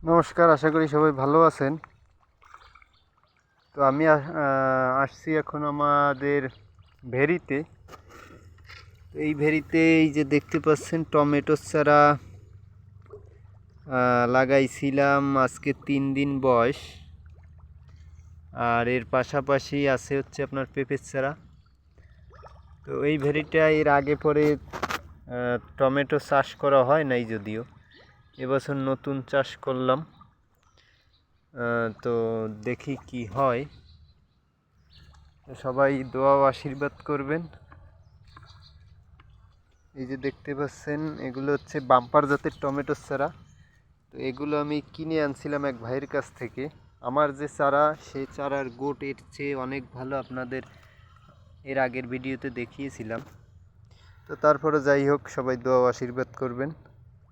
নমস্কার, আশা করি সবাই ভালো আছেন। তো আমি আসছি এখন আমাদের ভেরিতে। এই ভেরিতে এই যে দেখতে পাচ্ছেন টমেটোর চারা লাগাইছিলাম, আজকে 3 দিন বয়স। আর এর পাশাপাশি আছে হচ্ছে আপনার পেঁপের চারা। তো এই ভেরিটা এর আগে পরে টমেটো চাষ করা হয় নাই, যদিও এবছর নতুন চাষ করলাম। তো দেখি কি হয়। সবাই দোয়া ও আশীর্বাদ করবেন। এই যে দেখতে পাচ্ছেন এগুলো হচ্ছে বাম্পার জাতের টমেটোর চারা। তো এগুলো আমি কিনে আনছিলাম এক ভাইয়ের কাছ থেকে। আমার যে চারা, সেই চারার গোট এর চেয়ে অনেক ভালো, আপনাদের এর আগের ভিডিওতে দেখিয়েছিলাম। তো তারপরে যাই হোক, সবাই দোয়া ও আশীর্বাদ করবেন।